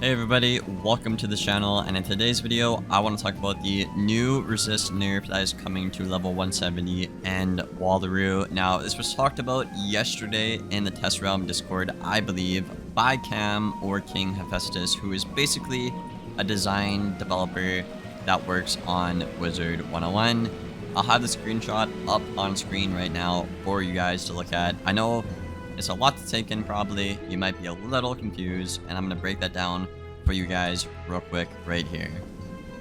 Hey everybody, welcome to the channel, and in today's video I want to talk about the new resist nerf that is coming to level 170 and Wallaroo. Now this was talked about yesterday in the Test Realm Discord, I believe, by Cam or King Hephaestus, who is basically a design developer that works on Wizard101. I'll have the screenshot up on screen right now for you guys to look at. I know it's a lot to take in probably, you might be a little confused, and I'm going to break that down for you guys real quick right here.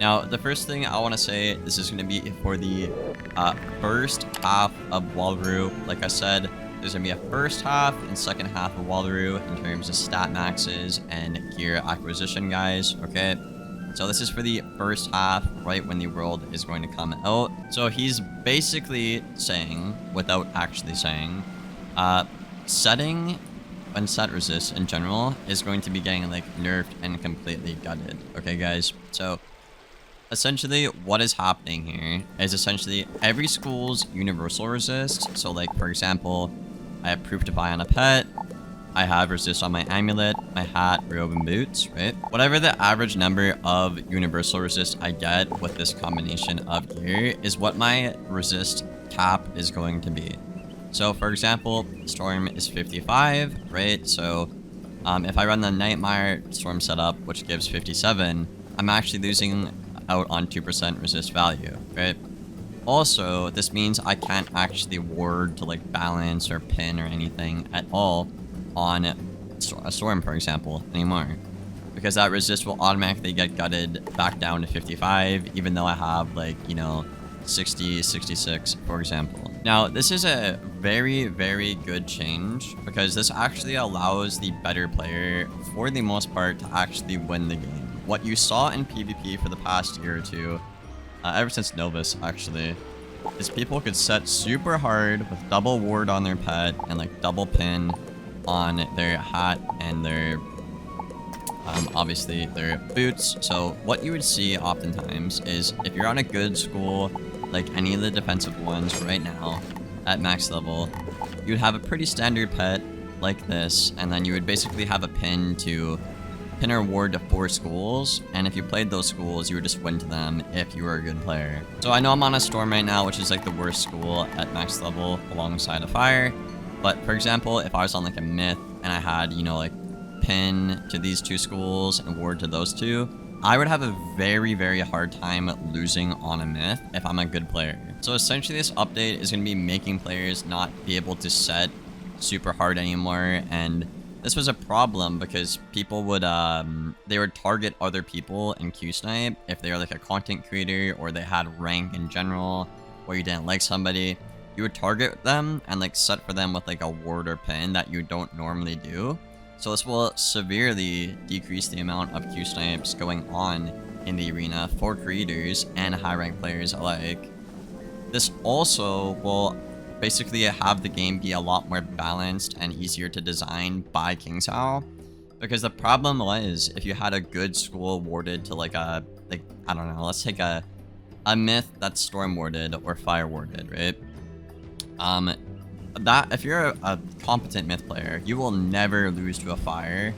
Now, the first thing I want to say, this is going to be for the first half of Wallaroo. Like I said, there's going to be a first half and second half of Wallaroo in terms of stat maxes and gear acquisition, guys, okay? So this is for the first half, right when the world is going to come out. So he's basically saying, without actually saying, setting and set resist in general is going to be getting like nerfed and completely gutted. Okay, guys, so essentially what is happening here is essentially every school's universal resist. So like, for example, I have proof to buy on a pet, I have resist on my amulet, my hat, robe, and boots, right? Whatever the average number of universal resist I get with this combination of gear is what my resist cap is going to be. So for example, Storm is 55, right? So if I run the Nightmare Storm setup, which gives 57, I'm actually losing out on 2% resist value, right? Also, this means I can't actually ward to like balance or pin or anything at all on a Storm, for example, anymore. Because that resist will automatically get gutted back down to 55, even though I have like, you know, 60, 66, for example. Now, this is a very, very good change because this actually allows the better player, for the most part, to actually win the game. What you saw in PvP for the past year or two, ever since Novus, actually, is people could set super hard with double ward on their pet and like double pin on their hat and their obviously their boots. So what you would see oftentimes is if you're on a good school, like any of the defensive ones right now at max level, you'd have a pretty standard pet like this, and then you would basically have a pin to pin or ward to 4 schools, and if you played those schools, you would just win to them if you were a good player. So I know I'm on a Storm right now, which is like the worst school at max level alongside a Fire, but for example, if I was on like a Myth and I had, you know, like pin to these 2 schools and ward to those 2, I would have a very, very hard time losing on a Myth if I'm a good player. So essentially this update is going to be making players not be able to set super hard anymore, and this was a problem because people would they would target other people in Q-Snipe if they were like a content creator or they had rank in general or you didn't like somebody. You would target them and like set for them with like a ward or pin that you don't normally do. So this will severely decrease the amount of Q-Snipes going on in the arena for creators and high-rank players alike. This also will basically have the game be a lot more balanced and easier to design by Kingsisle. Because the problem was, if you had a good school warded to like a, like, I don't know, let's take a Myth that's Storm warded or Fire warded, right? That if you're a competent Myth player, you will never lose to a Fire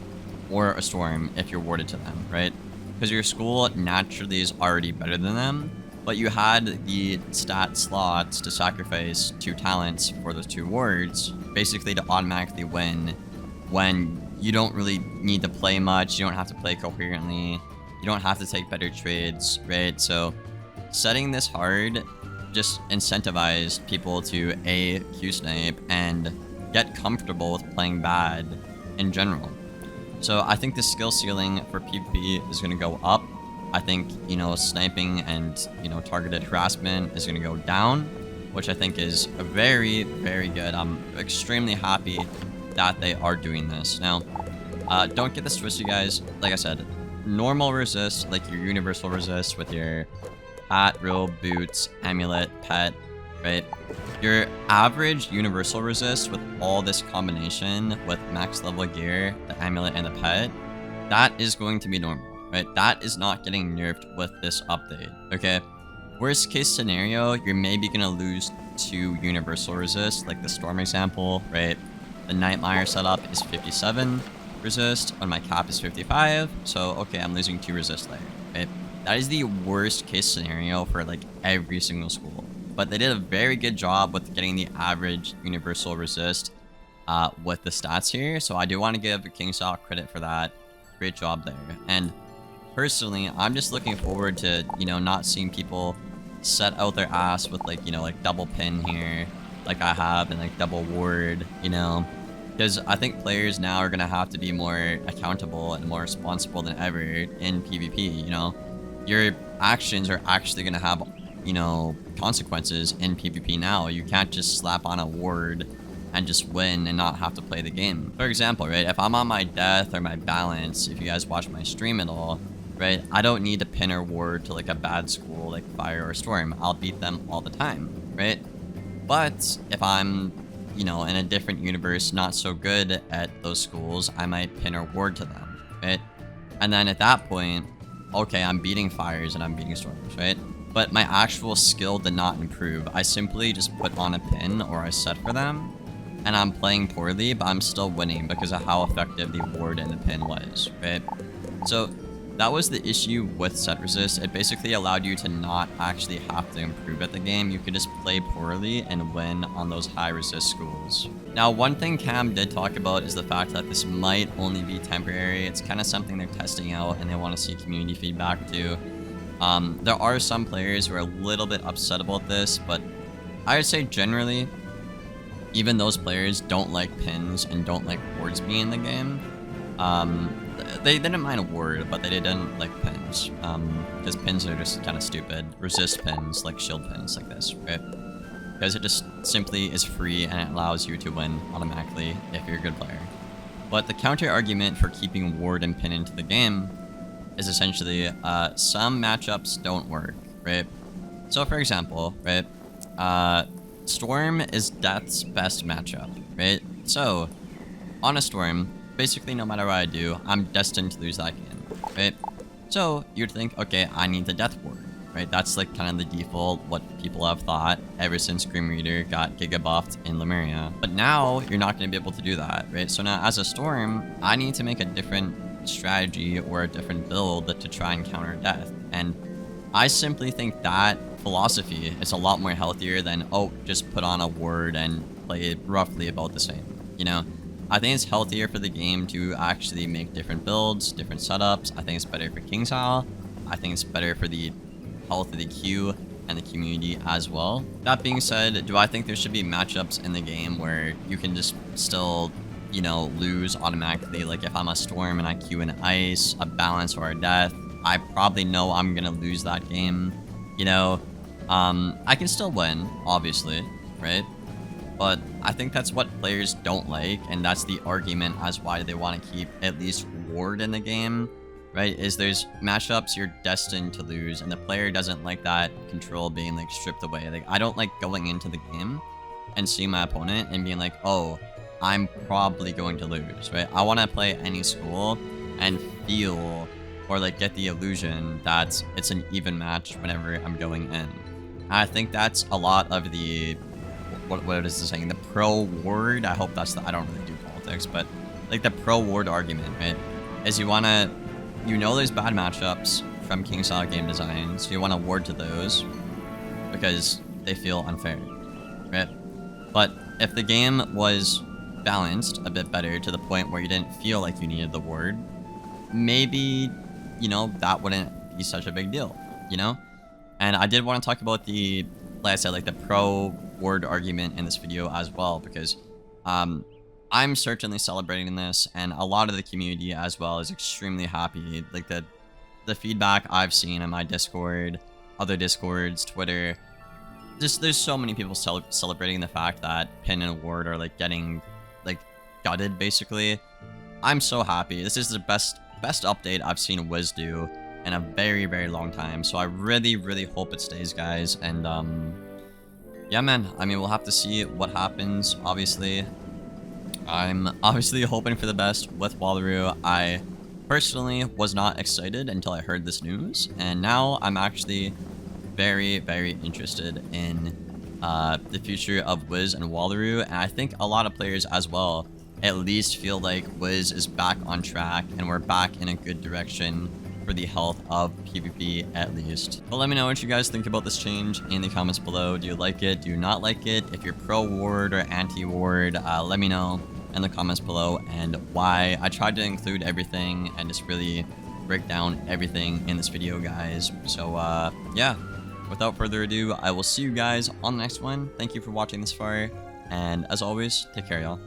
or a Storm if you're warded to them, right? Because your school naturally is already better than them, but you had the stat slots to sacrifice 2 talents for those 2 wards, basically to automatically win when you don't really need to play much, you don't have to play coherently, you don't have to take better trades, right? So setting this hard just incentivized people to Q-Snipe and get comfortable with playing bad in general. So I think the skill ceiling for PvP is going to go up. I think, you know, sniping and, you know, targeted harassment is going to go down, which I think is a very, very good. I'm extremely happy that they are doing this. Now, don't get this twisted, guys. Like I said, normal resist, like your universal resist with your hat, robe, boots, amulet, pet, right? Your average universal resist with all this combination with max level gear, the amulet, and the pet, that is going to be normal, right? That is not getting nerfed with this update, okay? Worst case scenario, you're maybe gonna lose to universal resist, like the Storm example, right? The Nightmare setup is 57. resist when my cap is 55. So, okay, I'm losing 2 resist there, right? That is the worst case scenario for like every single school. But they did a very good job with getting the average universal resist with the stats here. So I do want to give Kingsisle credit for that. Great job there. And personally, I'm just looking forward to, you know, not seeing people set out their ass with like, you know, like double pin here, like I have, and like double ward, you know, because I think players now are going to have to be more accountable and more responsible than ever in PvP, you know. Your actions are actually going to have, you know, consequences in PvP now. You can't just slap on a ward and just win and not have to play the game. For example, right, if I'm on my death or my balance, if you guys watch my stream at all, right, I don't need to pin or ward to like a bad school like Fire or Storm. I'll beat them all the time, right? But if I'm, you know, in a different universe, not so good at those schools, I might pin or ward to them, right? And then at that point, okay, I'm beating Fires and I'm beating Storms, right? But my actual skill did not improve. I simply just put on a pin or I set for them, and I'm playing poorly, but I'm still winning because of how effective the ward and the pin was, right? So that was the issue with set resist. It basically allowed you to not actually have to improve at the game. You could just play poorly and win on those high resist schools. Now, one thing Cam did talk about is the fact that this might only be temporary. It's kind of something they're testing out and they want to see community feedback too. There are some players who are a little bit upset about this, but I would say generally, even those players don't like pins and don't like wards being in the game. They didn't mind a ward, but they didn't like pins. Because pins are just kind of stupid. Resist pins, like shield pins like this, right? Because it just simply is free and it allows you to win automatically if you're a good player. But the counter argument for keeping ward and pin into the game is essentially some matchups don't work, right? So for example, right, Storm is Death's best matchup, right? So on a Storm, basically no matter what I do, I'm destined to lose that game, right? So you'd think, okay, I need the Death Ward, right? That's like kind of the default, what people have thought ever since Grim Reader got giga buffed in Lemuria. But now you're not going to be able to do that, right? So now as a Storm, I need to make a different strategy or a different build to try and counter Death. And I simply think that philosophy is a lot more healthier than, oh, just put on a ward and play roughly about the same, you know? I think it's healthier for the game to actually make different builds, different setups. I think it's better for Kingsisle. I think it's better for the health of the queue and the community as well. That being said, do I think there should be matchups in the game where you can just still, you know, lose automatically? Like if I'm a Storm and I queue an Ice, a Balance, or a Death, I probably know I'm gonna lose that game, you know? I can still win, obviously, right? But I think that's what players don't like, and that's the argument as why they want to keep at least ward in the game, right? Is there's matchups you're destined to lose, and the player doesn't like that control being like stripped away. Like I don't like going into the game and seeing my opponent and being like, oh, I'm probably going to lose, right? I want to play any school and feel or like get the illusion that it's an even match whenever I'm going in. I think that's a lot of the, what is this saying? The pro ward. I hope that's the, I don't really do politics, but like the pro ward argument, right? Is you want to, you know, there's bad matchups from Kingsisle game design, so you want to ward to those because they feel unfair, right? But if the game was balanced a bit better to the point where you didn't feel like you needed the ward, maybe, you know, that wouldn't be such a big deal, you know? And I did want to talk about the, like I said, like the pro ward argument in this video as well, because I'm certainly celebrating this, and a lot of the community as well is extremely happy. Like the feedback I've seen in my Discord, other Discords, Twitter, just there's so many people celebrating the fact that pin and ward are like getting like gutted basically. I'm so happy. This is the best update I've seen Wiz do in a very, very long time. So I really, really hope it stays, guys. And yeah, man, I mean, we'll have to see what happens. Obviously, I'm obviously hoping for the best with Wallaroo. I personally was not excited until I heard this news, and now I'm actually very, very interested in the future of Wiz and Wallaroo, and I think a lot of players as well at least feel like Wiz is back on track and we're back in a good direction for the health of PvP at least. But let me know what you guys think about this change in the comments below. Do you like it? Do you not like it? If you're pro ward or anti ward, let me know in the comments below and why. I tried to include everything and just really break down everything in this video, guys. So yeah, without further ado, I will see you guys on the next one. Thank you for watching this far, and as always, take care, y'all.